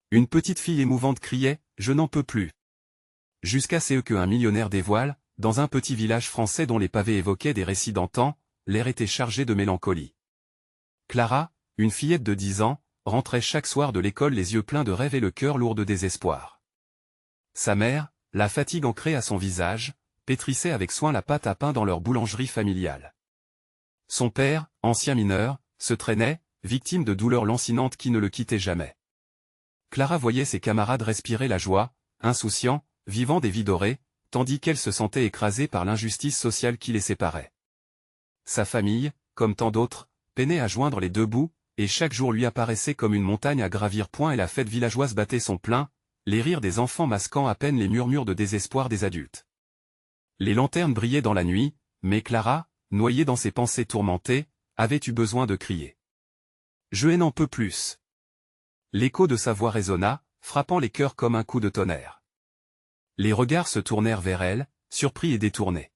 Une petite fille émouvante criait « Je n'en peux plus ». Jusqu'à ce qu'un millionnaire dévoile, dans un petit village français dont les pavés évoquaient des récits d'antan, l'air était chargé de mélancolie. Clara, une fillette de 10 ans, rentrait chaque soir de l'école les yeux pleins de rêve et le cœur lourd de désespoir. Sa mère, la fatigue ancrée à son visage, pétrissait avec soin la pâte à pain dans leur boulangerie familiale. Son père, ancien mineur, se traînait, victime de douleurs lancinantes qui ne le quittaient jamais. Clara voyait ses camarades respirer la joie, insouciants, vivant des vies dorées, tandis qu'elle se sentait écrasée par l'injustice sociale qui les séparait. Sa famille, comme tant d'autres, peinait à joindre les deux bouts, et chaque jour lui apparaissait comme une montagne à gravir. Et la fête villageoise battait son plein, les rires des enfants masquant à peine les murmures de désespoir des adultes. Les lanternes brillaient dans la nuit, mais Clara, noyée dans ses pensées tourmentées, avait eu besoin de crier. « Je n'en peux plus !» L'écho de sa voix résonna, frappant les cœurs comme un coup de tonnerre. Les regards se tournèrent vers elle, surpris et détournés.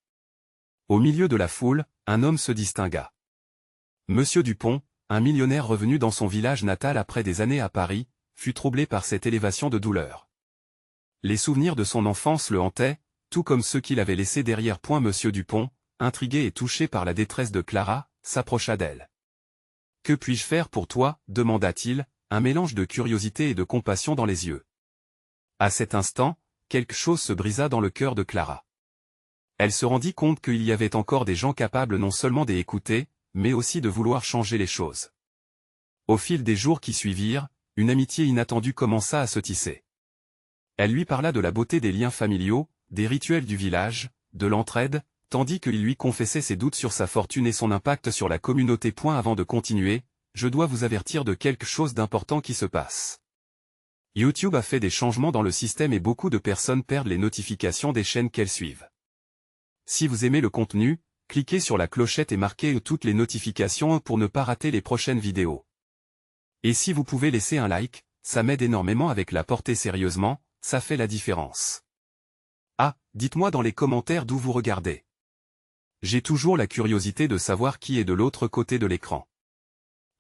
Au milieu de la foule, un homme se distingua. Monsieur Dupont, un millionnaire revenu dans son village natal après des années à Paris, fut troublé par cette élévation de douleur. Les souvenirs de son enfance le hantaient, tout comme ceux qu'il avait laissés derrière. Monsieur Dupont, intrigué et touché par la détresse de Clara, s'approcha d'elle. « Que puis-je faire pour toi ?» demanda-t-il, un mélange de curiosité et de compassion dans les yeux. À cet instant, quelque chose se brisa dans le cœur de Clara. Elle se rendit compte qu'il y avait encore des gens capables non seulement d'écouter, mais aussi de vouloir changer les choses. Au fil des jours qui suivirent, une amitié inattendue commença à se tisser. Elle lui parla de la beauté des liens familiaux, des rituels du village, de l'entraide, tandis qu'il lui confessait ses doutes sur sa fortune et son impact sur la communauté. Avant de continuer, je dois vous avertir de quelque chose d'important qui se passe. YouTube a fait des changements dans le système et beaucoup de personnes perdent les notifications des chaînes qu'elles suivent. Si vous aimez le contenu, cliquez sur la clochette et marquez toutes les notifications pour ne pas rater les prochaines vidéos. Et si vous pouvez laisser un like, ça m'aide énormément avec la portée sérieusement, ça fait la différence. Ah, dites-moi dans les commentaires d'où vous regardez. J'ai toujours la curiosité de savoir qui est de l'autre côté de l'écran.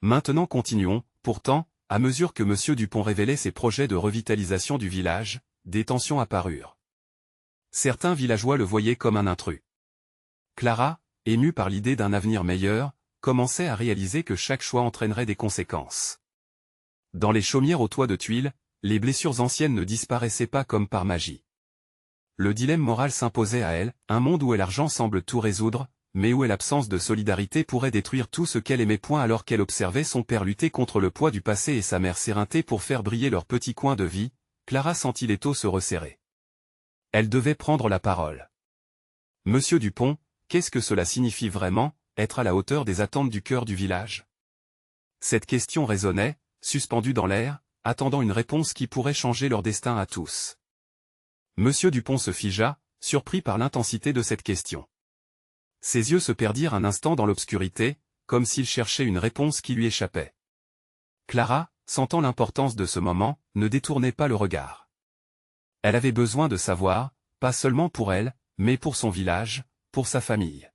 Maintenant continuons, pourtant, à mesure que Monsieur Dupont révélait ses projets de revitalisation du village, des tensions apparurent. Certains villageois le voyaient comme un intrus. Clara, émue par l'idée d'un avenir meilleur, commençait à réaliser que chaque choix entraînerait des conséquences. Dans les chaumières aux toits de tuiles, les blessures anciennes ne disparaissaient pas comme par magie. Le dilemme moral s'imposait à elle, un monde où l'argent semble tout résoudre, mais où l'absence de solidarité pourrait détruire tout ce qu'elle aimait. Alors qu'elle observait son père lutter contre le poids du passé et sa mère s'éreinter pour faire briller leur petit coin de vie, Clara sentit l'étau se resserrer. Elle devait prendre la parole. « Monsieur Dupont, qu'est-ce que cela signifie vraiment, être à la hauteur des attentes du cœur du village ?» Cette question résonnait, suspendue dans l'air, attendant une réponse qui pourrait changer leur destin à tous. Monsieur Dupont se figea, surpris par l'intensité de cette question. Ses yeux se perdirent un instant dans l'obscurité, comme s'il cherchait une réponse qui lui échappait. Clara, sentant l'importance de ce moment, ne détournait pas le regard. Elle avait besoin de savoir, pas seulement pour elle, mais pour son village, pour sa famille.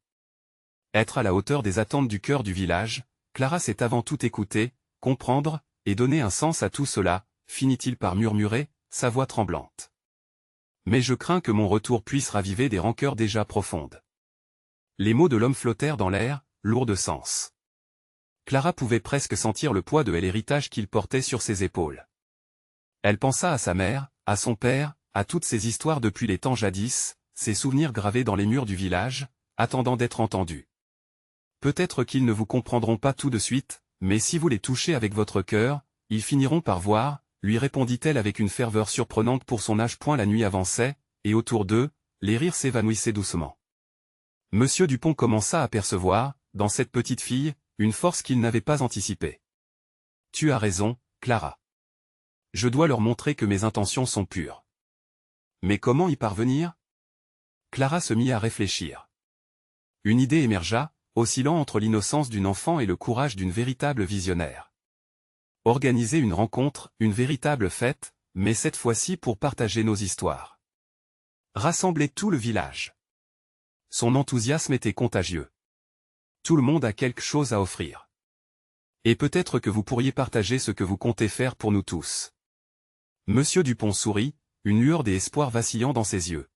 Être à la hauteur des attentes du cœur du village, Clara s'est avant tout écouter, comprendre, et donner un sens à tout cela, finit-il par murmurer, sa voix tremblante. Mais je crains que mon retour puisse raviver des rancœurs déjà profondes. Les mots de l'homme flottèrent dans l'air, lourds de sens. Clara pouvait presque sentir le poids de l'héritage qu'il portait sur ses épaules. Elle pensa à sa mère, à son père, à toutes ces histoires depuis les temps jadis, ces souvenirs gravés dans les murs du village, attendant d'être entendus. Peut-être qu'ils ne vous comprendront pas tout de suite, mais si vous les touchez avec votre cœur, ils finiront par voir, lui répondit-elle avec une ferveur surprenante pour son âge. La nuit avançait, et autour d'eux, les rires s'évanouissaient doucement. Monsieur Dupont commença à percevoir, dans cette petite fille, une force qu'il n'avait pas anticipée. « Tu as raison, Clara. Je dois leur montrer que mes intentions sont pures. » Mais comment y parvenir ? Clara se mit à réfléchir. Une idée émergea, oscillant entre l'innocence d'une enfant et le courage d'une véritable visionnaire. Organiser une rencontre, une véritable fête, mais cette fois-ci pour partager nos histoires. Rassembler tout le village. Son enthousiasme était contagieux. Tout le monde a quelque chose à offrir. Et peut-être que vous pourriez partager ce que vous comptez faire pour nous tous. Monsieur Dupont sourit, une lueur d'espoir vacillant dans ses yeux.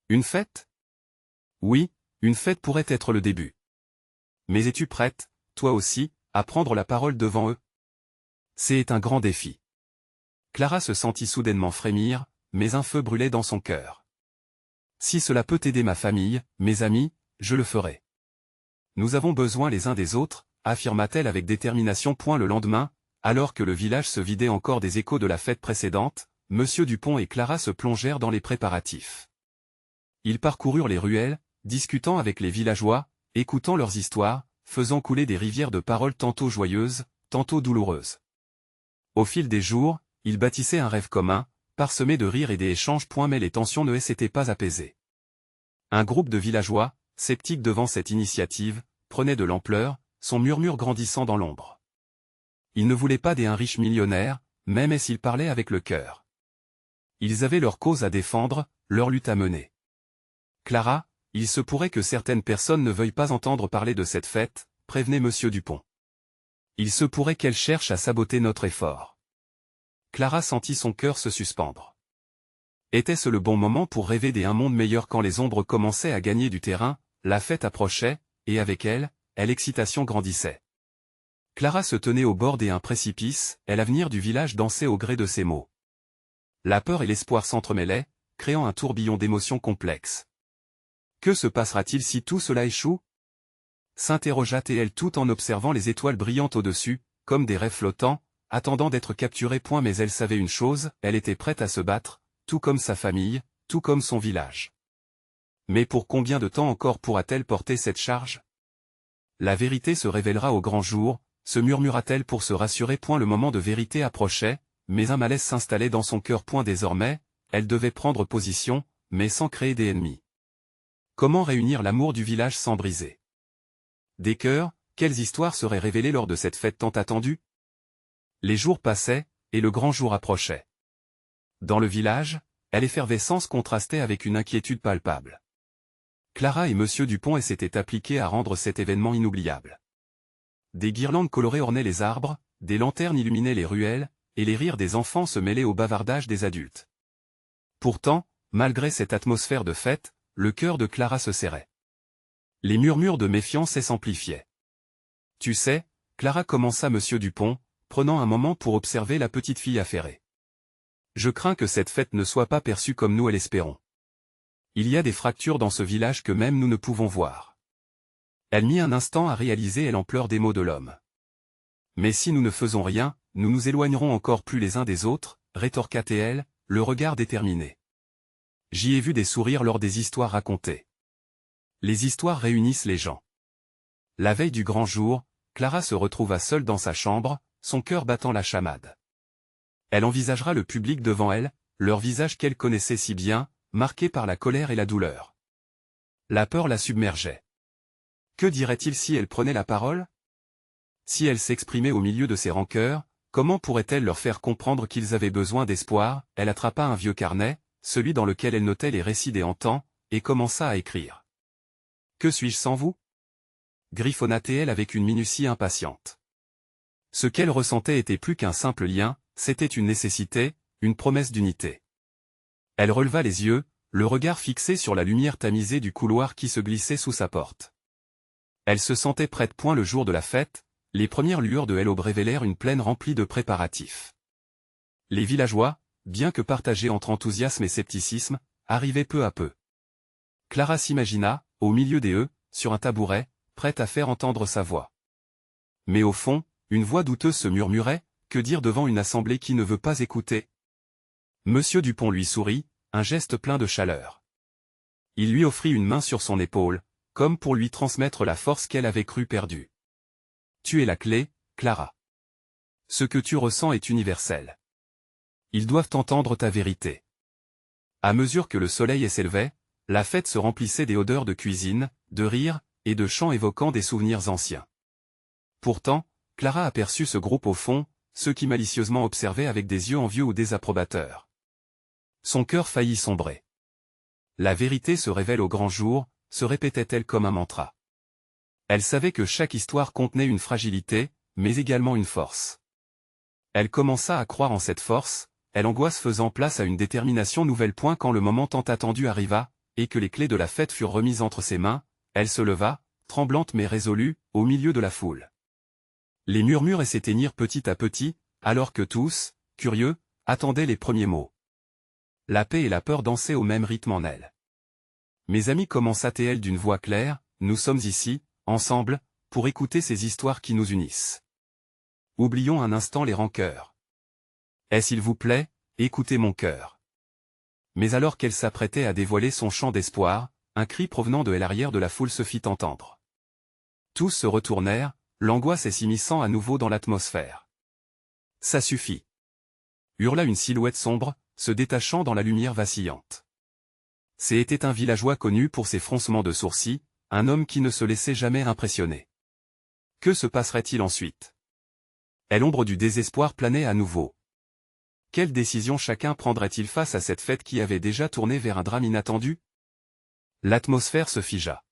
Une fête? Oui, une fête pourrait être le début. Mais es-tu prête, toi aussi, à prendre la parole devant eux? C'est un grand défi. Clara se sentit soudainement frémir, mais un feu brûlait dans son cœur. Si cela peut aider ma famille, mes amis, je le ferai. Nous avons besoin les uns des autres, affirma-t-elle avec détermination. Le lendemain, alors que le village se vidait encore des échos de la fête précédente, Monsieur Dupont et Clara se plongèrent dans les préparatifs. Ils parcoururent les ruelles, discutant avec les villageois, écoutant leurs histoires, faisant couler des rivières de paroles tantôt joyeuses, tantôt douloureuses. Au fil des jours, ils bâtissaient un rêve commun, parsemé de rires et d'échanges. Mais les tensions ne s'étaient pas apaisées. Un groupe de villageois, sceptiques devant cette initiative, prenait de l'ampleur, son murmure grandissant dans l'ombre. Ils ne voulaient pas d'un riche millionnaire, même s'ils parlaient avec le cœur. Ils avaient leur cause à défendre, leur lutte à mener. Clara, il se pourrait que certaines personnes ne veuillent pas entendre parler de cette fête, prévenait Monsieur Dupont. Il se pourrait qu'elles cherchent à saboter notre effort. Clara sentit son cœur se suspendre. Était-ce le bon moment pour rêver d'un monde meilleur? Quand les ombres commençaient à gagner du terrain, la fête approchait, et avec elle, l'excitation grandissait. Clara se tenait au bord d'un précipice, et l'avenir du village dansait au gré de ses mots. La peur et l'espoir s'entremêlaient, créant un tourbillon d'émotions complexes. Que se passera-t-il si tout cela échoue? S'interrogea-t-elle tout en observant les étoiles brillantes au-dessus, comme des rêves flottants, attendant d'être capturés. Mais elle savait une chose, elle était prête à se battre, tout comme sa famille, tout comme son village. Mais pour combien de temps encore pourra-t-elle porter cette charge? La vérité se révélera au grand jour, se murmura-t-elle pour se rassurer. Le moment de vérité approchait, mais un malaise s'installait dans son cœur. Désormais, elle devait prendre position, mais sans créer des ennemis. Comment réunir l'amour du village sans briser des cœurs? Quelles histoires seraient révélées lors de cette fête tant attendue? Les jours passaient, et le grand jour approchait. Dans le village, l'effervescence contrastait avec une inquiétude palpable. Clara et Monsieur Dupont s'étaient appliqués à rendre cet événement inoubliable. Des guirlandes colorées ornaient les arbres, des lanternes illuminaient les ruelles, et les rires des enfants se mêlaient au bavardage des adultes. Pourtant, malgré cette atmosphère de fête, le cœur de Clara se serrait. Les murmures de méfiance s'amplifiaient. Tu sais, Clara, commença Monsieur Dupont, prenant un moment pour observer la petite fille affairée. Je crains que cette fête ne soit pas perçue comme nous l'espérons. Il y a des fractures dans ce village que même nous ne pouvons voir. Elle mit un instant à réaliser l'ampleur des maux de l'homme. Mais si nous ne faisons rien, nous nous éloignerons encore plus les uns des autres, rétorqua-t-elle, le regard déterminé. J'y ai vu des sourires lors des histoires racontées. Les histoires réunissent les gens. La veille du grand jour, Clara se retrouva seule dans sa chambre, son cœur battant la chamade. Elle envisagera le public devant elle, leur visage qu'elle connaissait si bien, marqué par la colère et la douleur. La peur la submergeait. Que dirait-il si elle prenait la parole? Si elle s'exprimait au milieu de ses rancœurs, comment pourrait-elle leur faire comprendre qu'ils avaient besoin d'espoir? Elle attrapa un vieux carnet, celui dans lequel elle notait les récits des hantants, et commença à écrire. Que suis-je sans vous? Griffonna-t-elle avec une minutie impatiente. Ce qu'elle ressentait était plus qu'un simple lien, c'était une nécessité, une promesse d'unité. Elle releva les yeux, le regard fixé sur la lumière tamisée du couloir qui se glissait sous sa porte. Elle se sentait prête. Le jour de la fête, les premières lueurs de l'aube révélèrent une plaine remplie de préparatifs. Les villageois, bien que partagés entre enthousiasme et scepticisme, arrivaient peu à peu. Clara s'imagina, au milieu des sur un tabouret, prête à faire entendre sa voix. Mais au fond, une voix douteuse se murmurait, que dire devant une assemblée qui ne veut pas écouter? Monsieur Dupont lui sourit, un geste plein de chaleur. Il lui offrit une main sur son épaule, comme pour lui transmettre la force qu'elle avait cru perdue. Tu es la clé, Clara. Ce que tu ressens est universel. Ils doivent entendre ta vérité. À mesure que le soleil s'élevait, la fête se remplissait des odeurs de cuisine, de rires, et de chants évoquant des souvenirs anciens. Pourtant, Clara aperçut ce groupe au fond, ceux qui malicieusement observaient avec des yeux envieux ou désapprobateurs. Son cœur faillit sombrer. La vérité se révèle au grand jour, se répétait-elle comme un mantra. Elle savait que chaque histoire contenait une fragilité, mais également une force. Elle commença à croire en cette force, elle angoisse faisant place à une détermination nouvelle. Quand le moment tant attendu arriva, et que les clés de la fête furent remises entre ses mains, elle se leva, tremblante mais résolue, au milieu de la foule. Les murmures s'éteignirent petit à petit, alors que tous, curieux, attendaient les premiers mots. La paix et la peur dansaient au même rythme en elle. Mes amis, commença-t-elle d'une voix claire, nous sommes ici, ensemble, pour écouter ces histoires qui nous unissent. Oublions un instant les rancœurs. Et s'il vous plaît, écoutez mon cœur. Mais alors qu'elle s'apprêtait à dévoiler son chant d'espoir, un cri provenant de l'arrière de la foule se fit entendre. Tous se retournèrent, l'angoisse s'immisçant à nouveau dans l'atmosphère. Ça suffit. Hurla une silhouette sombre, se détachant dans la lumière vacillante. C'était un villageois connu pour ses froncements de sourcils, un homme qui ne se laissait jamais impressionner. Que se passerait-il ensuite? Et l'ombre du désespoir planait à nouveau. Quelle décision chacun prendrait-il face à cette fête qui avait déjà tourné vers un drame inattendu? L'atmosphère se figea.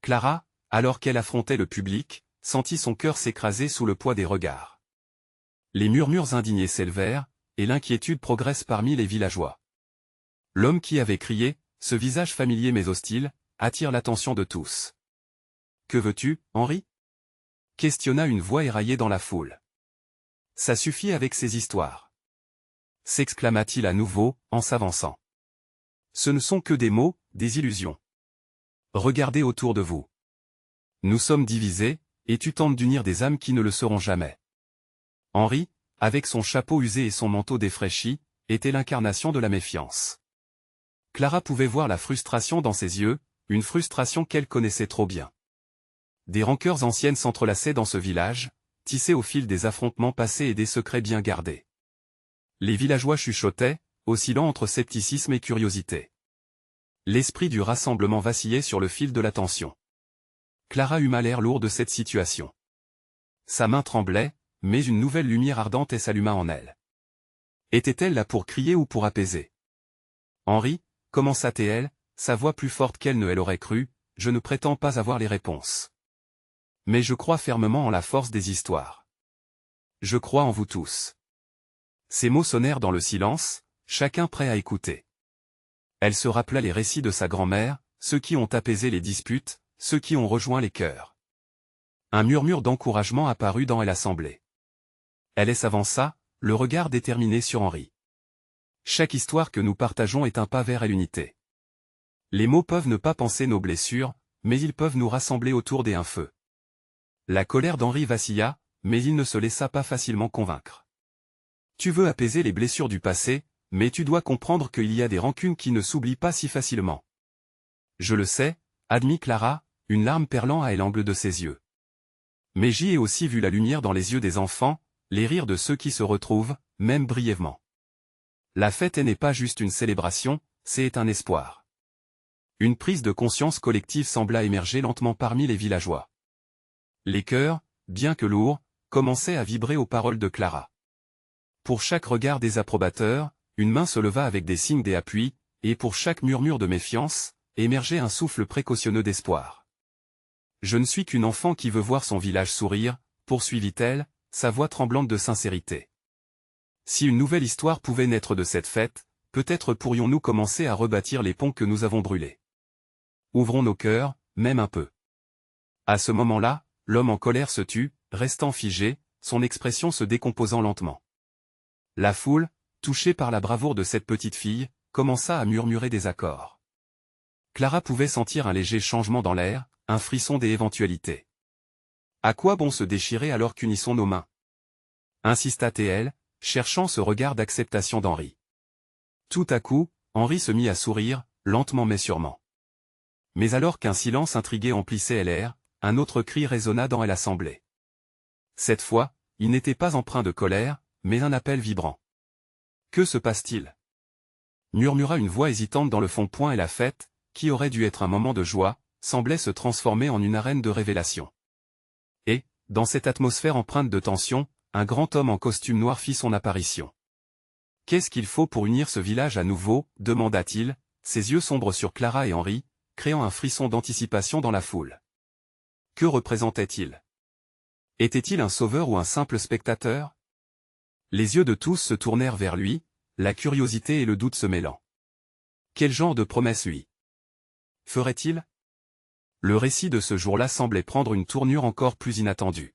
Clara, alors qu'elle affrontait le public, sentit son cœur s'écraser sous le poids des regards. Les murmures indignés s'élevèrent, et l'inquiétude progresse parmi les villageois. L'homme qui avait crié, ce visage familier mais hostile, attire l'attention de tous. « Que veux-tu, Henri ?» questionna une voix éraillée dans la foule. « Ça suffit avec ces histoires. » s'exclama-t-il à nouveau, en s'avançant. « Ce ne sont que des mots, des illusions. Regardez autour de vous. Nous sommes divisés, et tu tentes d'unir des âmes qui ne le seront jamais. » Henri, avec son chapeau usé et son manteau défraîchi, était l'incarnation de la méfiance. Clara pouvait voir la frustration dans ses yeux, une frustration qu'elle connaissait trop bien. Des rancœurs anciennes s'entrelaçaient dans ce village, tissées au fil des affrontements passés et des secrets bien gardés. Les villageois chuchotaient, oscillant entre scepticisme et curiosité. L'esprit du rassemblement vacillait sur le fil de la tension. Clara eut l'air lourd de cette situation. Sa main tremblait, mais une nouvelle lumière ardente s'alluma en elle. Était-elle là pour crier ou pour apaiser? Henri, commença-t-elle, sa voix plus forte qu'elle ne l'aurait cru, je ne prétends pas avoir les réponses. Mais je crois fermement en la force des histoires. Je crois en vous tous. Ces mots sonnèrent dans le silence, chacun prêt à écouter. Elle se rappela les récits de sa grand-mère, ceux qui ont apaisé les disputes, ceux qui ont rejoint les cœurs. Un murmure d'encouragement apparut dans l'assemblée. Elle s'avança, le regard déterminé sur Henri. Chaque histoire que nous partageons est un pas vers l'unité. Les mots peuvent ne pas panser nos blessures, mais ils peuvent nous rassembler autour d'un feu. La colère d'Henri vacilla, mais il ne se laissa pas facilement convaincre. Tu veux apaiser les blessures du passé, mais tu dois comprendre qu'il y a des rancunes qui ne s'oublient pas si facilement. Je le sais, admit Clara, une larme perlant à l'angle de ses yeux. Mais j'y ai aussi vu la lumière dans les yeux des enfants, les rires de ceux qui se retrouvent, même brièvement. La fête n'est pas juste une célébration, c'est un espoir. Une prise de conscience collective sembla émerger lentement parmi les villageois. Les cœurs, bien que lourds, commençaient à vibrer aux paroles de Clara. Pour chaque regard désapprobateur, une main se leva avec des signes d'appui, et pour chaque murmure de méfiance, émergeait un souffle précautionneux d'espoir. Je ne suis qu'une enfant qui veut voir son village sourire, poursuivit-elle, sa voix tremblante de sincérité. Si une nouvelle histoire pouvait naître de cette fête, peut-être pourrions-nous commencer à rebâtir les ponts que nous avons brûlés. Ouvrons nos cœurs, même un peu. À ce moment-là, l'homme en colère se tut, restant figé, son expression se décomposant lentement. La foule, touchée par la bravoure de cette petite fille, commença à murmurer des accords. Clara pouvait sentir un léger changement dans l'air, un frisson des éventualités. À quoi bon se déchirer alors qu'unissons nos mains? Insista-t-elle, cherchant ce regard d'acceptation d'Henri. Tout à coup, Henri se mit à sourire, lentement mais sûrement. Mais alors qu'un silence intrigué emplissait l'air, un autre cri résonna dans l'assemblée. Cette fois, il n'était pas empreint de colère, mais un appel vibrant. Que se passe-t-il? Murmura une voix hésitante dans le fond. Et la fête, qui aurait dû être un moment de joie, semblait se transformer en une arène de révélation. Et, dans cette atmosphère empreinte de tension, un grand homme en costume noir fit son apparition. « Qu'est-ce qu'il faut pour unir ce village à nouveau ?» demanda-t-il, ses yeux sombres sur Clara et Henri, créant un frisson d'anticipation dans la foule. Que représentait-il? Était-il un sauveur ou un simple spectateur? Les yeux de tous se tournèrent vers lui, la curiosité et le doute se mêlant. Quel genre de promesse lui ferait-il? Le récit de ce jour-là semblait prendre une tournure encore plus inattendue.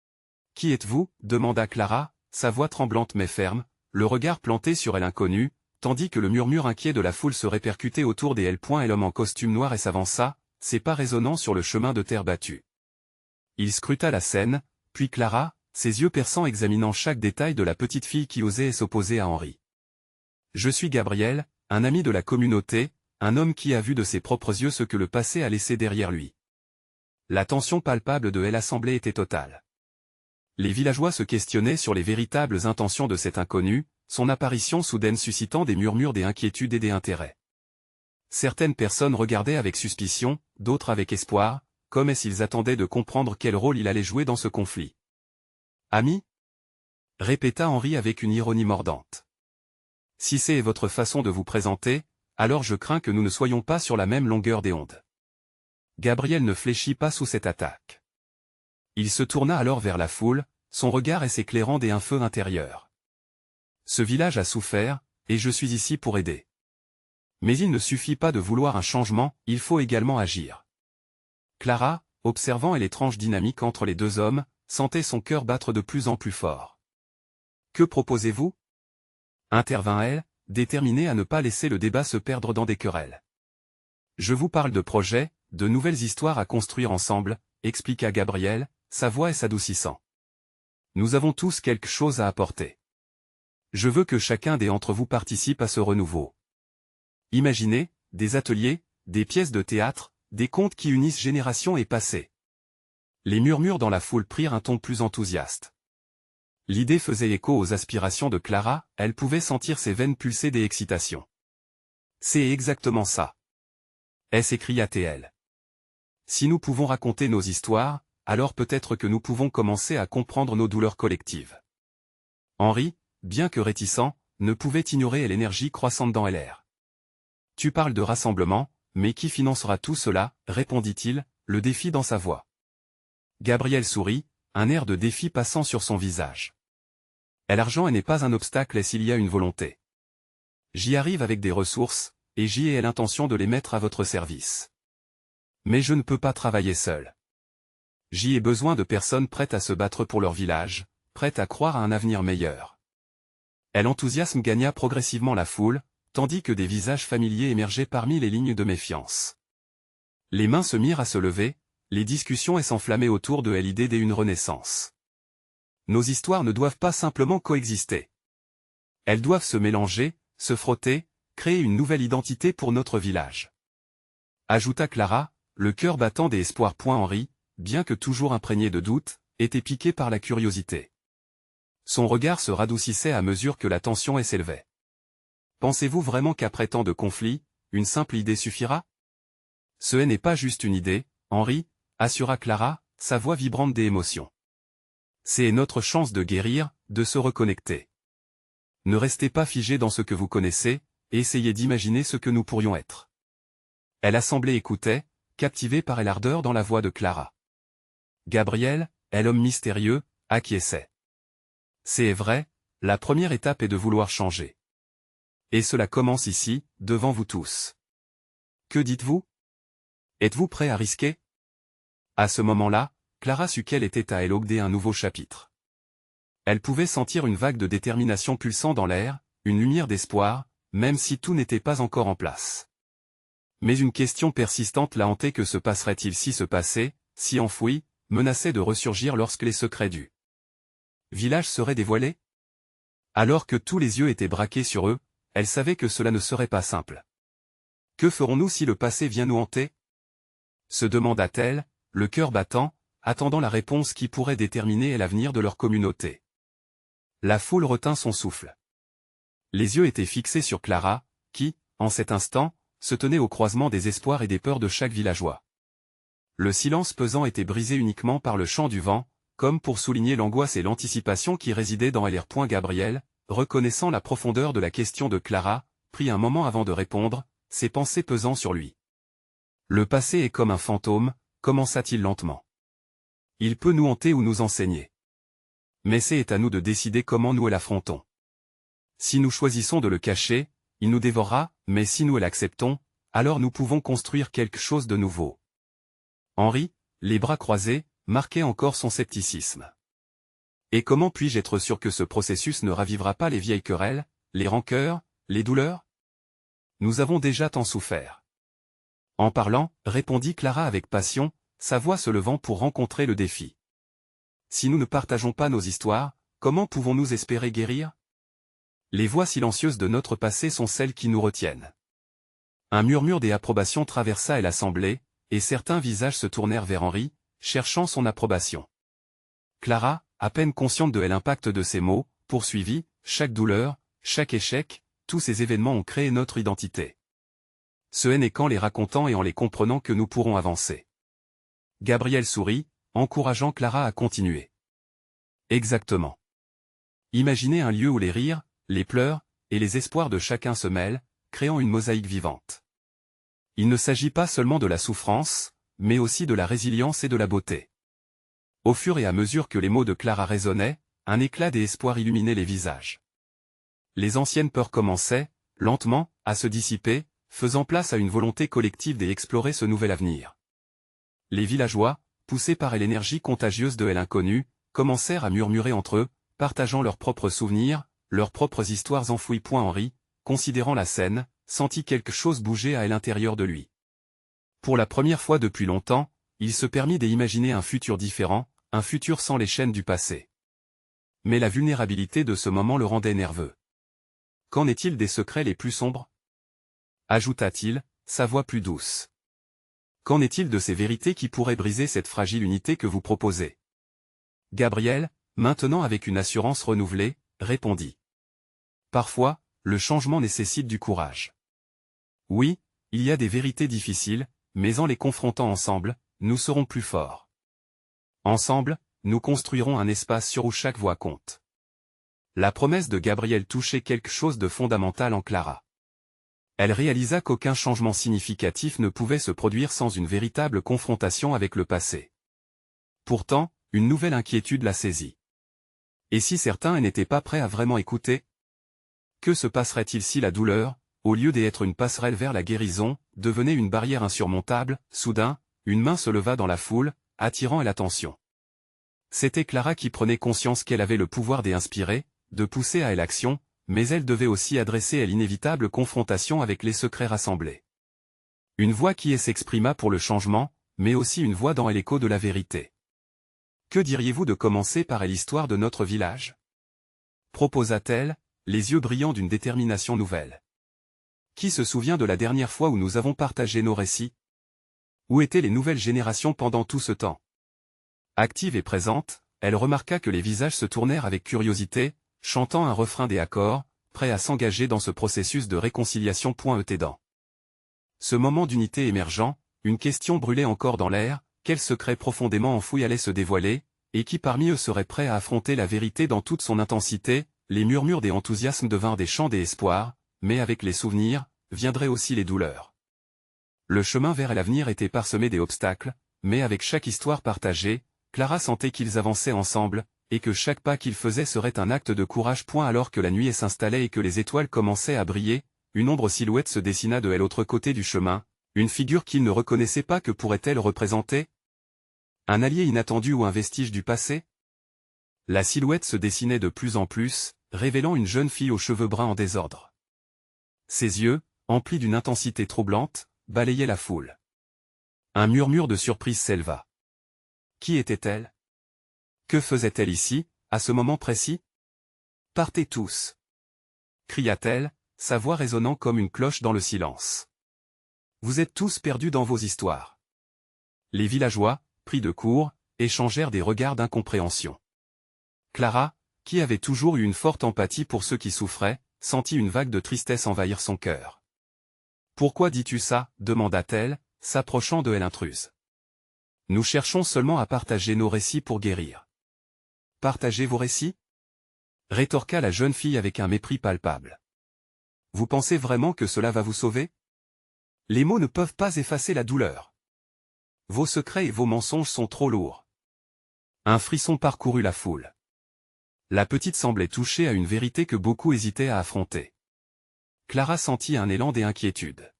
« Qui êtes-vous » demanda Clara, sa voix tremblante mais ferme, le regard planté sur elle inconnu, tandis que le murmure inquiet de la foule se répercutait autour des L. Et l'homme en costume noir et s'avança, ses pas résonnant sur le chemin de terre battue. Il scruta la scène, puis Clara, ses yeux perçants examinant chaque détail de la petite fille qui osait s'opposer à Henri. « Je suis Gabriel, un ami de la communauté, un homme qui a vu de ses propres yeux ce que le passé a laissé derrière lui. » La tension palpable de l'assemblée était totale. Les villageois se questionnaient sur les véritables intentions de cet inconnu, son apparition soudaine suscitant des murmures, des inquiétudes et des intérêts. Certaines personnes regardaient avec suspicion, d'autres avec espoir, comme s'ils attendaient de comprendre quel rôle il allait jouer dans ce conflit. « Ami » répéta Henri avec une ironie mordante. « Si c'est votre façon de vous présenter, alors je crains que nous ne soyons pas sur la même longueur d'onde. » Gabriel ne fléchit pas sous cette attaque. Il se tourna alors vers la foule, son regard s'éclairant d'un feu intérieur. « Ce village a souffert, et je suis ici pour aider. Mais il ne suffit pas de vouloir un changement, il faut également agir. » Clara, observant l'étrange dynamique entre les deux hommes, sentait son cœur battre de plus en plus fort. « Que proposez-vous » intervint elle, déterminée à ne pas laisser le débat se perdre dans des querelles. « Je vous parle de projets, de nouvelles histoires à construire ensemble, » expliqua Gabriel, sa voix s'adoucissant. « Nous avons tous quelque chose à apporter. Je veux que chacun d'entre vous participe à ce renouveau. Imaginez, des ateliers, des pièces de théâtre, des contes qui unissent générations et passé. » Les murmures dans la foule prirent un ton plus enthousiaste. L'idée faisait écho aux aspirations de Clara, elle pouvait sentir ses veines pulser d'excitation. « C'est exactement ça. » s'écria-t-elle. « Si nous pouvons raconter nos histoires, alors peut-être que nous pouvons commencer à comprendre nos douleurs collectives. » Henri, bien que réticent, ne pouvait ignorer l'énergie croissante dans l'air. « Tu parles de rassemblement, mais qui financera tout cela » répondit-il, le défi dans sa voix. Gabriel sourit, un air de défi passant sur son visage. « L'argent n'est pas un obstacle s'il y a une volonté. J'y arrive avec des ressources, et j'y ai l'intention de les mettre à votre service. Mais je ne peux pas travailler seul. J'y ai besoin de personnes prêtes à se battre pour leur village, prêtes à croire à un avenir meilleur. » L'enthousiasme gagna progressivement la foule, tandis que des visages familiers émergeaient parmi les lignes de méfiance. Les mains se mirent à se lever, les discussions s'enflammaient autour de l'idée d'une renaissance. Nos histoires ne doivent pas simplement coexister. Elles doivent se mélanger, se frotter, créer une nouvelle identité pour notre village. Ajouta Clara, le cœur battant d'espoir. Henri, bien que toujours imprégné de doute, était piqué par la curiosité. Son regard se radoucissait à mesure que la tension s'élevait. « Pensez-vous vraiment qu'après tant de conflits, une simple idée suffira ?» « Ce n'est pas juste une idée, Henri, » assura Clara, sa voix vibrante d'émotion. « C'est notre chance de guérir, de se reconnecter. Ne restez pas figés dans ce que vous connaissez, et essayez d'imaginer ce que nous pourrions être. » L'assemblée écoutait, captivée par l'ardeur dans la voix de Clara. Gabriel, l'homme mystérieux, acquiesçait. « C'est vrai, la première étape est de vouloir changer. Et cela commence ici, devant vous tous. Que dites-vous? Êtes-vous prêt à risquer ?» À ce moment-là, Clara sut qu'elle était à élaguer un nouveau chapitre. Elle pouvait sentir une vague de détermination pulsant dans l'air, une lumière d'espoir, même si tout n'était pas encore en place. Mais une question persistante la hantait: que se passerait-il si ce passé, si enfoui, menaçait de ressurgir lorsque les secrets du village seraient dévoilés? Alors que tous les yeux étaient braqués sur eux, elle savait que cela ne serait pas simple. Que ferons-nous si le passé vient nous hanter? Se demanda-t-elle, le cœur battant, attendant la réponse qui pourrait déterminer l'avenir de leur communauté. La foule retint son souffle. Les yeux étaient fixés sur Clara, qui, en cet instant, se tenait au croisement des espoirs et des peurs de chaque villageois. Le silence pesant était brisé uniquement par le chant du vent, comme pour souligner l'angoisse et l'anticipation qui résidaient dans l'air. Gabriel, reconnaissant la profondeur de la question de Clara, prit un moment avant de répondre, ses pensées pesant sur lui. « Le passé est comme un fantôme, » commença-t-il lentement. « Il peut nous hanter ou nous enseigner. Mais c'est à nous de décider comment nous l'affrontons. Si nous choisissons de le cacher, il nous dévorera, mais si nous l'acceptons, alors nous pouvons construire quelque chose de nouveau. Henri, les bras croisés, marquait encore son scepticisme. Et comment puis-je être sûr que ce processus ne ravivera pas les vieilles querelles, les rancœurs, les douleurs? Nous avons déjà tant souffert. En parlant, répondit Clara avec passion, sa voix se levant pour rencontrer le défi. Si nous ne partageons pas nos histoires, comment pouvons-nous espérer guérir? Les voix silencieuses de notre passé sont celles qui nous retiennent. Un murmure d'approbation traversa l'assemblée, et certains visages se tournèrent vers Henri, cherchant son approbation. Clara, à peine consciente de l'impact de ces mots, poursuivit, chaque douleur, chaque échec, tous ces événements ont créé notre identité. Ce n'est qu'en les racontant et en les comprenant que nous pourrons avancer. Gabriel sourit, encourageant Clara à continuer. Exactement. Imaginez un lieu où les rires, les pleurs, et les espoirs de chacun se mêlent, créant une mosaïque vivante. Il ne s'agit pas seulement de la souffrance, mais aussi de la résilience et de la beauté. Au fur et à mesure que les mots de Clara résonnaient, un éclat d'espoir illuminait les visages. Les anciennes peurs commençaient, lentement, à se dissiper, faisant place à une volonté collective d'explorer ce nouvel avenir. Les villageois, poussés par l'énergie contagieuse de l'inconnu, commencèrent à murmurer entre eux, partageant leurs propres souvenirs, leurs propres histoires enfouies. Henri, considérant la scène, sentit quelque chose bouger à l'intérieur de lui. Pour la première fois depuis longtemps, il se permit d'imaginer un futur différent, un futur sans les chaînes du passé. Mais la vulnérabilité de ce moment le rendait nerveux. Qu'en est-il des secrets les plus sombres? Ajouta-t-il, sa voix plus douce. Qu'en est-il de ces vérités qui pourraient briser cette fragile unité que vous proposez? Gabriel, maintenant avec une assurance renouvelée, répondit. Parfois, le changement nécessite du courage. Oui, il y a des vérités difficiles, mais en les confrontant ensemble, nous serons plus forts. Ensemble, nous construirons un espace où chaque voix compte. La promesse de Gabriel touchait quelque chose de fondamental en Clara. Elle réalisa qu'aucun changement significatif ne pouvait se produire sans une véritable confrontation avec le passé. Pourtant, une nouvelle inquiétude la saisit. Et si certains n'étaient pas prêts à vraiment écouter? Que se passerait-il si la douleur, au lieu d'être une passerelle vers la guérison, devenait une barrière insurmontable? Soudain, une main se leva dans la foule, attirant l'attention. C'était Clara qui prenait conscience qu'elle avait le pouvoir d'inspirer, de pousser à l'action, mais elle devait aussi adresser l'inévitable confrontation avec les secrets rassemblés. Une voix qui s'exprima pour le changement, mais aussi une voix dans l'écho de la vérité. Que diriez-vous de commencer par l'histoire de notre village? Proposa-t-elle, les yeux brillants d'une détermination nouvelle. Qui se souvient de la dernière fois où nous avons partagé nos récits? Où étaient les nouvelles générations pendant tout ce temps? Active et présente, elle remarqua que les visages se tournèrent avec curiosité, chantant un refrain des accords, prêts à s'engager dans ce processus de réconciliation. Etédant. Ce moment d'unité émergent, une question brûlait encore dans l'air, quel secret profondément enfoui allait se dévoiler, et qui parmi eux serait prêt à affronter la vérité dans toute son intensité? Les murmures des enthousiasmes devinrent des chants d'espoir, mais avec les souvenirs, viendraient aussi les douleurs. Le chemin vers l'avenir était parsemé d'obstacles, mais avec chaque histoire partagée, Clara sentait qu'ils avançaient ensemble, et que chaque pas qu'ils faisaient serait un acte de courage. Alors que la nuit s'installait et que les étoiles commençaient à briller, une ombre silhouette se dessina de l'autre côté du chemin, une figure qu'il ne reconnaissait pas. Que pourrait-elle représenter? Un allié inattendu ou un vestige du passé? La silhouette se dessinait de plus en plus, révélant une jeune fille aux cheveux bruns en désordre. Ses yeux, emplis d'une intensité troublante, balayaient la foule. Un murmure de surprise s'éleva. Qui était-elle? Que faisait-elle ici, à ce moment précis? Partez tous! Cria-t-elle, sa voix résonnant comme une cloche dans le silence. Vous êtes tous perdus dans vos histoires. Les villageois, pris de court, échangèrent des regards d'incompréhension. Clara, qui avait toujours eu une forte empathie pour ceux qui souffraient, sentit une vague de tristesse envahir son cœur. Pourquoi dis-tu ça? Demanda-t-elle, s'approchant de l'intruse. Nous cherchons seulement à partager nos récits pour guérir. Partagez vos récits? Rétorqua la jeune fille avec un mépris palpable. Vous pensez vraiment que cela va vous sauver? Les mots ne peuvent pas effacer la douleur. Vos secrets et vos mensonges sont trop lourds. Un frisson parcourut la foule. La petite semblait touchée à une vérité que beaucoup hésitaient à affronter. Clara sentit un élan d'inquiétude.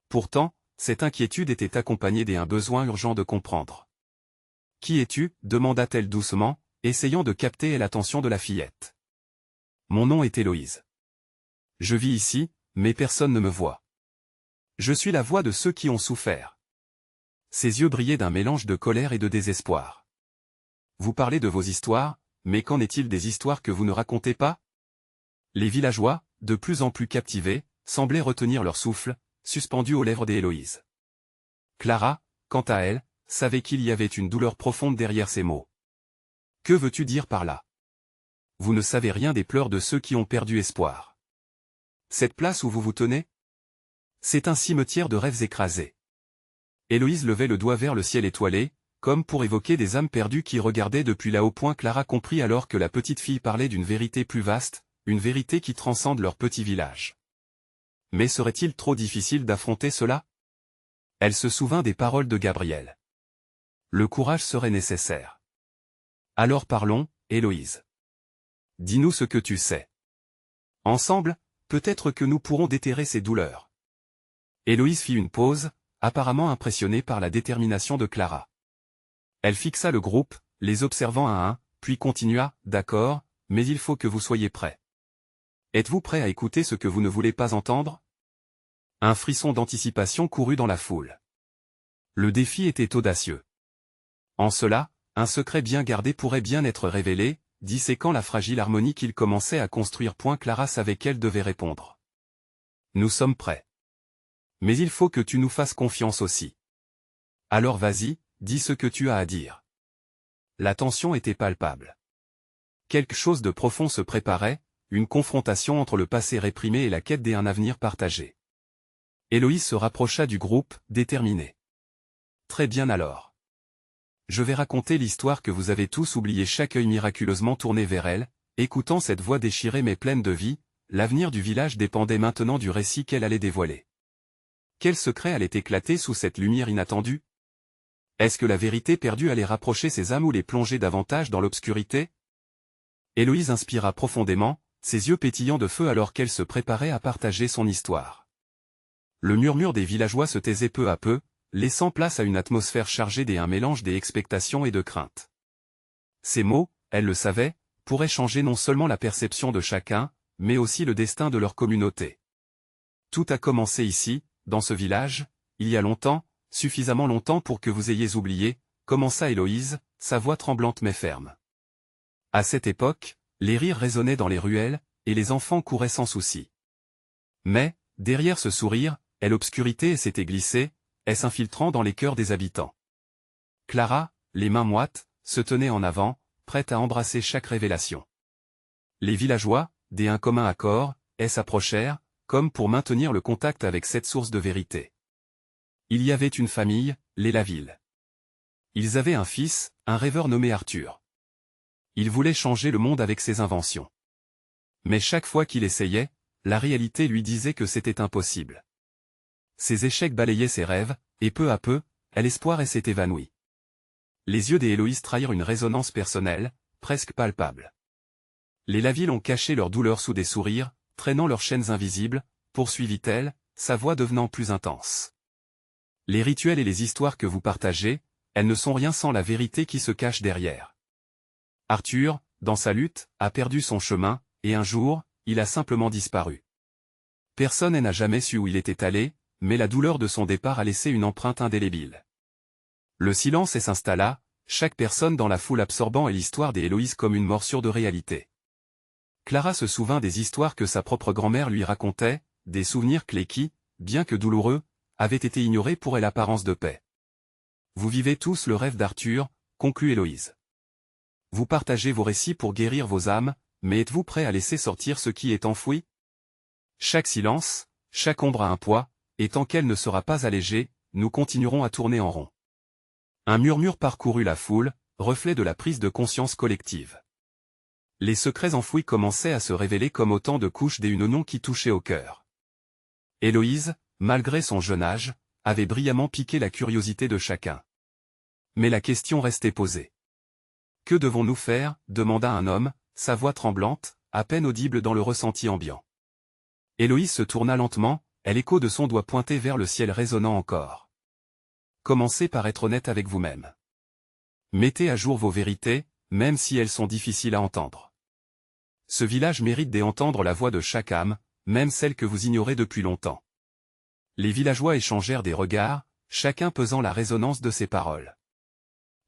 Pourtant, cette inquiétude était accompagnée d'un besoin urgent de comprendre. « Qui es-tu » demanda-t-elle doucement, essayant de capter l'attention de la fillette. « Mon nom est Héloïse. Je vis ici, mais personne ne me voit. Je suis la voix de ceux qui ont souffert. » Ses yeux brillaient d'un mélange de colère et de désespoir. « Vous parlez de vos histoires, mais qu'en est-il des histoires que vous ne racontez pas ?» Les villageois, de plus en plus captivés, semblaient retenir leur souffle, suspendu aux lèvres d'Héloïse. Clara, quant à elle, savait qu'il y avait une douleur profonde derrière ces mots. « Que veux-tu dire par là ? Vous ne savez rien des pleurs de ceux qui ont perdu espoir. Cette place où vous vous tenez ? C'est un cimetière de rêves écrasés. » Héloïse levait le doigt vers le ciel étoilé, comme pour évoquer des âmes perdues qui regardaient depuis là-haut. Clara comprit alors que la petite fille parlait d'une vérité plus vaste, une vérité qui transcende leur petit village. Mais serait-il trop difficile d'affronter cela? Elle se souvint des paroles de Gabriel. Le courage serait nécessaire. Alors parlons, Héloïse. Dis-nous ce que tu sais. Ensemble, peut-être que nous pourrons déterrer ces douleurs. Héloïse fit une pause, apparemment impressionnée par la détermination de Clara. Elle fixa le groupe, les observant un à un, puis continua, « D'accord, mais il faut que vous soyez prêts. Êtes-vous prêts à écouter ce que vous ne voulez pas entendre ?» Un frisson d'anticipation courut dans la foule. Le défi était audacieux. En cela, un secret bien gardé pourrait bien être révélé, disséquant la fragile harmonie qu'il commençait à construire. Clara savait qu'elle devait répondre. « Nous sommes prêts. Mais il faut que tu nous fasses confiance aussi. Alors vas-y, dis ce que tu as à dire. » La tension était palpable. Quelque chose de profond se préparait, une confrontation entre le passé réprimé et la quête d'un avenir partagé. Héloïse se rapprocha du groupe, déterminée. « Très bien alors. Je vais raconter l'histoire que vous avez tous oubliée. » Chaque œil miraculeusement tourné vers elle, écoutant cette voix déchirée mais pleine de vie, l'avenir du village dépendait maintenant du récit qu'elle allait dévoiler. Quel secret allait éclater sous cette lumière inattendue? Est-ce que la vérité perdue allait rapprocher ses âmes ou les plonger davantage dans l'obscurité? Héloïse inspira profondément, ses yeux pétillants de feu alors qu'elle se préparait à partager son histoire. Le murmure des villageois se taisait peu à peu, laissant place à une atmosphère chargée d'un mélange d'expectations et de craintes. Ces mots, elle le savait, pourraient changer non seulement la perception de chacun, mais aussi le destin de leur communauté. Tout a commencé ici, dans ce village, il y a longtemps, suffisamment longtemps pour que vous ayez oublié, commença Héloïse, sa voix tremblante mais ferme. À cette époque, les rires résonnaient dans les ruelles, et les enfants couraient sans souci. Mais, derrière ce sourire, l'obscurité s'était glissée, s'infiltrant dans les cœurs des habitants. Clara, les mains moites, se tenait en avant, prête à embrasser chaque révélation. Les villageois, d'un commun accord, s'approchèrent, comme pour maintenir le contact avec cette source de vérité. Il y avait une famille, les Laville. Ils avaient un fils, un rêveur nommé Arthur. Il voulait changer le monde avec ses inventions. Mais chaque fois qu'il essayait, la réalité lui disait que c'était impossible. Ses échecs balayaient ses rêves, et peu à peu, l'espoir s'est évanoui. Les yeux d'Héloïse trahirent une résonance personnelle, presque palpable. Les Laville ont caché leur douleur sous des sourires, traînant leurs chaînes invisibles, poursuivit-elle, sa voix devenant plus intense. Les rituels et les histoires que vous partagez, elles ne sont rien sans la vérité qui se cache derrière. Arthur, dans sa lutte, a perdu son chemin, et un jour, il a simplement disparu. Personne n'a jamais su où il était allé, mais la douleur de son départ a laissé une empreinte indélébile. Le silence s'installa, chaque personne dans la foule absorbant l'histoire d'Héloïse comme une morsure de réalité. Clara se souvint des histoires que sa propre grand-mère lui racontait, des souvenirs clés qui, bien que douloureux, avaient été ignorés pour elle apparence de paix. Vous vivez tous le rêve d'Arthur, conclut Héloïse. Vous partagez vos récits pour guérir vos âmes, mais êtes-vous prêts à laisser sortir ce qui est enfoui? Chaque silence, chaque ombre a un poids, et tant qu'elle ne sera pas allégée, nous continuerons à tourner en rond. Un murmure parcourut la foule, reflet de la prise de conscience collective. Les secrets enfouis commençaient à se révéler comme autant de couches d'une oignon qui touchaient au cœur. Héloïse, malgré son jeune âge, avait brillamment piqué la curiosité de chacun. Mais la question restait posée. « Que devons-nous faire » demanda un homme, sa voix tremblante, à peine audible dans le ressenti ambiant. Héloïse se tourna lentement, et l'écho de son doigt pointé vers le ciel résonnant encore. Commencez par être honnête avec vous-même. Mettez à jour vos vérités, même si elles sont difficiles à entendre. Ce village mérite d'entendre la voix de chaque âme, même celle que vous ignorez depuis longtemps. Les villageois échangèrent des regards, chacun pesant la résonance de ses paroles.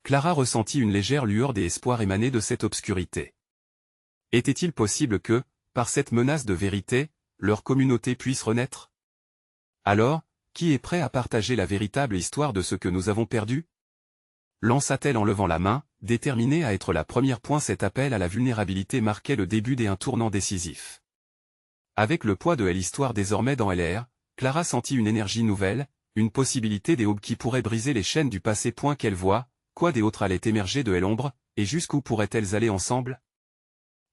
Clara ressentit une légère lueur d'espoir émaner de cette obscurité. Était-il possible que, par cette menace de vérité, leur communauté puisse renaître? Alors, qui est prêt à partager la véritable histoire de ce que nous avons perdu? Lança-t-elle en levant la main, déterminée à être la première. Cet appel à la vulnérabilité marquait le début d'un tournant décisif. Avec le poids de l'histoire désormais dans LR, Clara sentit une énergie nouvelle, une possibilité des aubes qui pourrait briser les chaînes du passé. Quelle voix, quoi des autres allaient émerger de l'ombre, et jusqu'où pourraient-elles aller ensemble?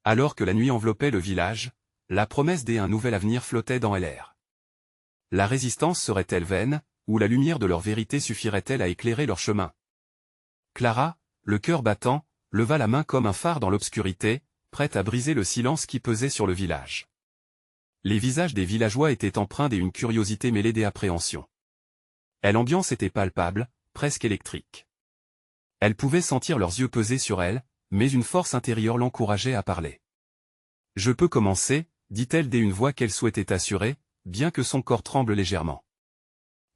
Alors que la nuit enveloppait le village, la promesse d'un nouvel avenir flottait dans LR. La résistance serait-elle vaine, ou la lumière de leur vérité suffirait-elle à éclairer leur chemin? Clara, le cœur battant, leva la main comme un phare dans l'obscurité, prête à briser le silence qui pesait sur le village. Les visages des villageois étaient empreints d'une curiosité mêlée d'appréhension. L'ambiance était palpable, presque électrique. Elle pouvait sentir leurs yeux peser sur elle, mais une force intérieure l'encourageait à parler. « Je peux commencer », dit-elle d'une voix qu'elle souhaitait assurer, bien que son corps tremble légèrement.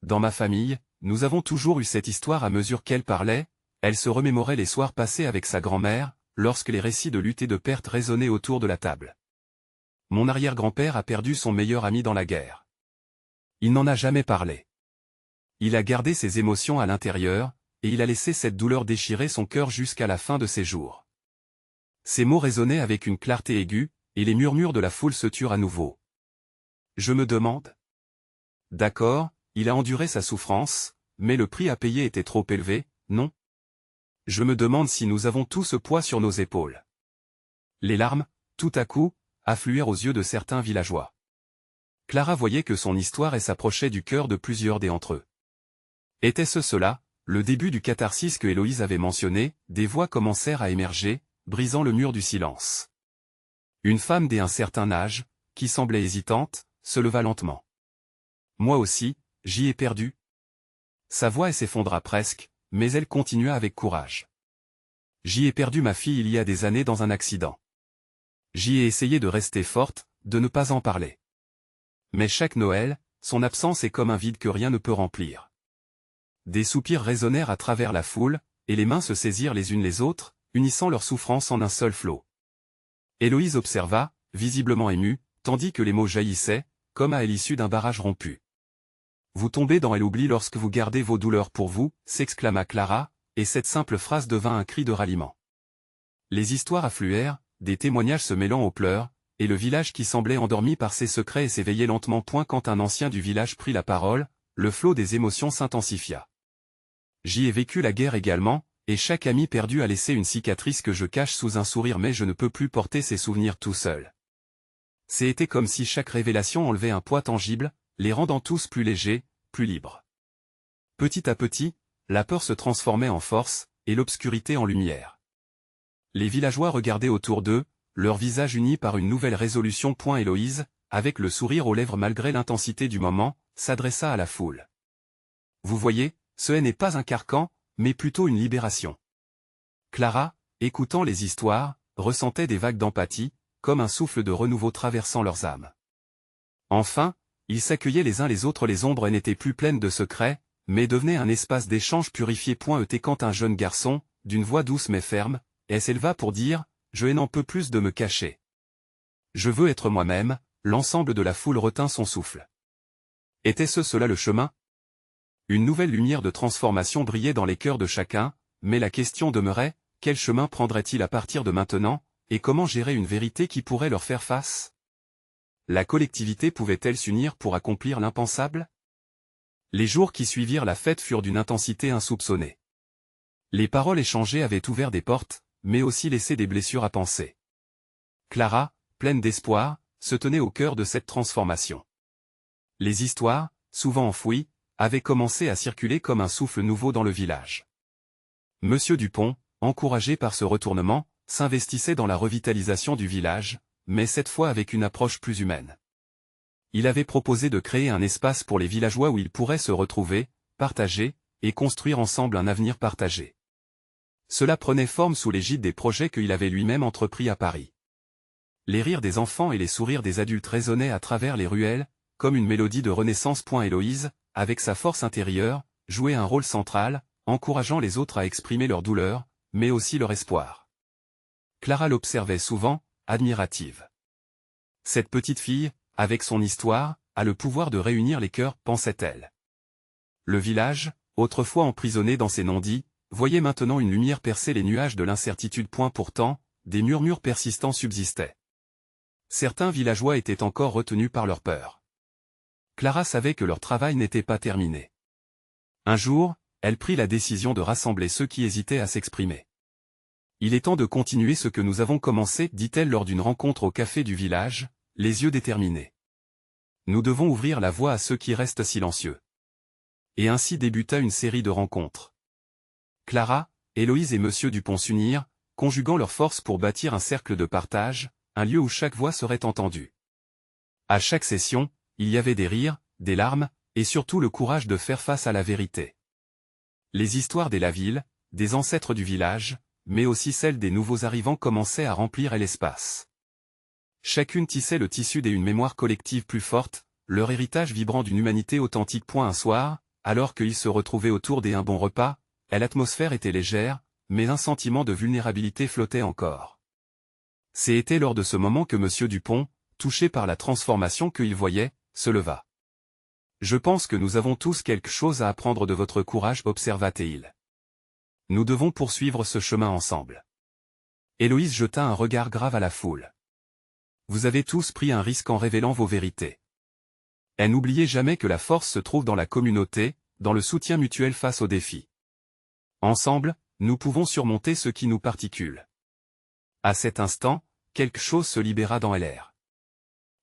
Dans ma famille, nous avons toujours eu cette histoire. À mesure qu'elle parlait, elle se remémorait les soirs passés avec sa grand-mère, lorsque les récits de lutte et de perte résonnaient autour de la table. Mon arrière-grand-père a perdu son meilleur ami dans la guerre. Il n'en a jamais parlé. Il a gardé ses émotions à l'intérieur, et il a laissé cette douleur déchirer son cœur jusqu'à la fin de ses jours. Ces mots résonnaient avec une clarté aiguë, et les murmures de la foule se turent à nouveau. Je me demande. D'accord, il a enduré sa souffrance, mais le prix à payer était trop élevé, non? Je me demande si nous avons tout ce poids sur nos épaules. Les larmes, tout à coup, affluèrent aux yeux de certains villageois. Clara voyait que son histoire s'approchait du cœur de plusieurs d'entre eux. Était-ce cela, le début du catharsis que Héloïse avait mentionné? Des voix commencèrent à émerger, brisant le mur du silence. Une femme d'un certain âge, qui semblait hésitante, se leva lentement. Moi aussi, j'y ai perdu. Sa voix s'effondra presque, mais elle continua avec courage. J'y ai perdu ma fille il y a des années dans un accident. J'y ai essayé de rester forte, de ne pas en parler. Mais chaque Noël, son absence est comme un vide que rien ne peut remplir. Des soupirs résonnèrent à travers la foule, et les mains se saisirent les unes les autres, unissant leurs souffrances en un seul flot. Héloïse observa, visiblement émue, tandis que les mots jaillissaient, comme à l'issue d'un barrage rompu. Vous tombez dans l'oubli lorsque vous gardez vos douleurs pour vous, s'exclama Clara, et cette simple phrase devint un cri de ralliement. Les histoires affluèrent, des témoignages se mêlant aux pleurs, et le village qui semblait endormi par ses secrets s'éveillait lentement. Quand un ancien du village prit la parole, le flot des émotions s'intensifia. J'y ai vécu la guerre également, et chaque ami perdu a laissé une cicatrice que je cache sous un sourire, mais je ne peux plus porter ces souvenirs tout seul. C'était comme si chaque révélation enlevait un poids tangible, les rendant tous plus légers, plus libres. Petit à petit, la peur se transformait en force, et l'obscurité en lumière. Les villageois regardaient autour d'eux, leurs visages unis par une nouvelle résolution. Héloïse, avec le sourire aux lèvres malgré l'intensité du moment, s'adressa à la foule. Vous voyez, ce n'est pas un carcan, mais plutôt une libération. Clara, écoutant les histoires, ressentait des vagues d'empathie, comme un souffle de renouveau traversant leurs âmes. Enfin, ils s'accueillaient les uns les autres. Les ombres n'étaient plus pleines de secrets, mais devenaient un espace d'échange purifié. Quand un jeune garçon, d'une voix douce mais ferme, s'éleva pour dire « Je n'en peux plus de me cacher. Je veux être moi-même », l'ensemble de la foule retint son souffle. Était-ce cela le chemin? Une nouvelle lumière de transformation brillait dans les cœurs de chacun, mais la question demeurait, quel chemin prendrait-il à partir de maintenant, et comment gérer une vérité qui pourrait leur faire face? La collectivité pouvait-elle s'unir pour accomplir l'impensable? Les jours qui suivirent la fête furent d'une intensité insoupçonnée. Les paroles échangées avaient ouvert des portes, mais aussi laissé des blessures à penser. Clara, pleine d'espoir, se tenait au cœur de cette transformation. Les histoires, souvent enfouies, avaient commencé à circuler comme un souffle nouveau dans le village. Monsieur Dupont, encouragé par ce retournement, s'investissait dans la revitalisation du village, mais cette fois avec une approche plus humaine. Il avait proposé de créer un espace pour les villageois où ils pourraient se retrouver, partager, et construire ensemble un avenir partagé. Cela prenait forme sous l'égide des projets qu'il avait lui-même entrepris à Paris. Les rires des enfants et les sourires des adultes résonnaient à travers les ruelles, comme une mélodie de renaissance. Héloïse, avec sa force intérieure, jouait un rôle central, encourageant les autres à exprimer leur douleur, mais aussi leur espoir. Clara l'observait souvent, admirative. Cette petite fille, avec son histoire, a le pouvoir de réunir les cœurs, pensait-elle. Le village, autrefois emprisonné dans ses non-dits, voyait maintenant une lumière percer les nuages de l'incertitude. Pourtant, des murmures persistants subsistaient. Certains villageois étaient encore retenus par leur peur. Clara savait que leur travail n'était pas terminé. Un jour, elle prit la décision de rassembler ceux qui hésitaient à s'exprimer. « Il est temps de continuer ce que nous avons commencé, dit-elle lors d'une rencontre au café du village, les yeux déterminés. Nous devons ouvrir la voie à ceux qui restent silencieux. » Et ainsi débuta une série de rencontres. Clara, Héloïse et Monsieur Dupont s'unirent, conjuguant leurs forces pour bâtir un cercle de partage, un lieu où chaque voix serait entendue. À chaque session, il y avait des rires, des larmes, et surtout le courage de faire face à la vérité. Les histoires des Laville, des ancêtres du village, mais aussi celles des nouveaux arrivants commençaient à remplir l'espace. Chacune tissait le tissu d'une mémoire collective plus forte, leur héritage vibrant d'une humanité authentique. Un soir, alors qu'ils se retrouvaient autour d'un bon repas, l'atmosphère était légère, mais un sentiment de vulnérabilité flottait encore. C'était lors de ce moment que Monsieur Dupont, touché par la transformation qu'il voyait, se leva. « Je pense que nous avons tous quelque chose à apprendre de votre courage, observa-t-il. Nous devons poursuivre ce chemin ensemble. » Héloïse jeta un regard grave à la foule. « Vous avez tous pris un risque en révélant vos vérités. » Et n'oubliez jamais que la force se trouve dans la communauté, dans le soutien mutuel face aux défis. Ensemble, nous pouvons surmonter ce qui nous particule. À cet instant, quelque chose se libéra dans l'air.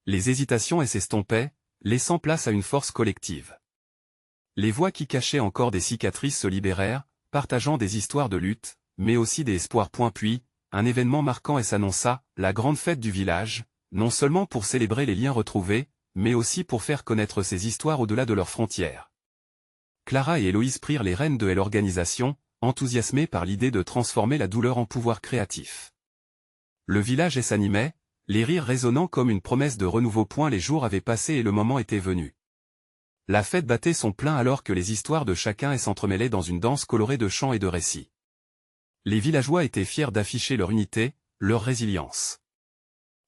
Les hésitations s'estompaient, laissant place à une force collective. Les voix qui cachaient encore des cicatrices se libérèrent, partageant des histoires de lutte, mais aussi des espoirs. Puis, un événement marquant s'annonça, la grande fête du village, non seulement pour célébrer les liens retrouvés, mais aussi pour faire connaître ces histoires au-delà de leurs frontières. Clara et Héloïse prirent les rênes de l'organisation, enthousiasmées par l'idée de transformer la douleur en pouvoir créatif. Le village s'animait, les rires résonnant comme une promesse de renouveau. Les jours avaient passé et le moment était venu. La fête battait son plein alors que les histoires de chacun s'entremêlaient dans une danse colorée de chants et de récits. Les villageois étaient fiers d'afficher leur unité, leur résilience.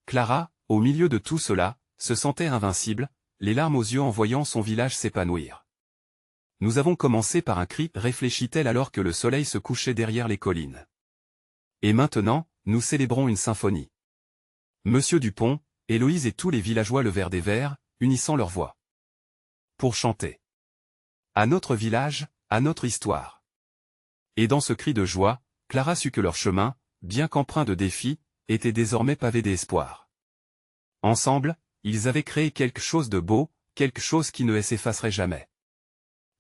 Clara, au milieu de tout cela, se sentait invincible, les larmes aux yeux en voyant son village s'épanouir. « Nous avons commencé par un cri, réfléchit-elle alors que le soleil se couchait derrière les collines. Et maintenant, nous célébrons une symphonie. » Monsieur Dupont, Héloïse et tous les villageois levèrent des verres, unissant leurs voix. Pour chanter. À notre village, à notre histoire. Et dans ce cri de joie, Clara sut que leur chemin, bien qu'empreint de défis, était désormais pavé d'espoir. Ensemble, ils avaient créé quelque chose de beau, quelque chose qui ne s'effacerait jamais.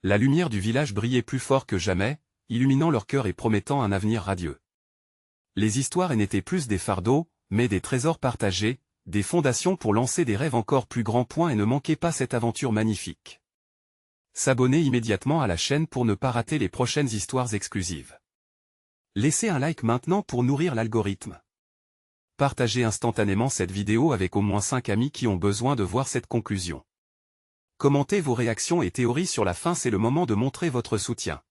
La lumière du village brillait plus fort que jamais, illuminant leur cœur et promettant un avenir radieux. Les histoires n'étaient plus des fardeaux, mais des trésors partagés, des fondations pour lancer des rêves encore plus grands. Et ne manquez pas cette aventure magnifique. S'abonner immédiatement à la chaîne pour ne pas rater les prochaines histoires exclusives. Laissez un like maintenant pour nourrir l'algorithme. Partagez instantanément cette vidéo avec au moins 5 amis qui ont besoin de voir cette conclusion. Commentez vos réactions et théories sur la fin, c'est le moment de montrer votre soutien.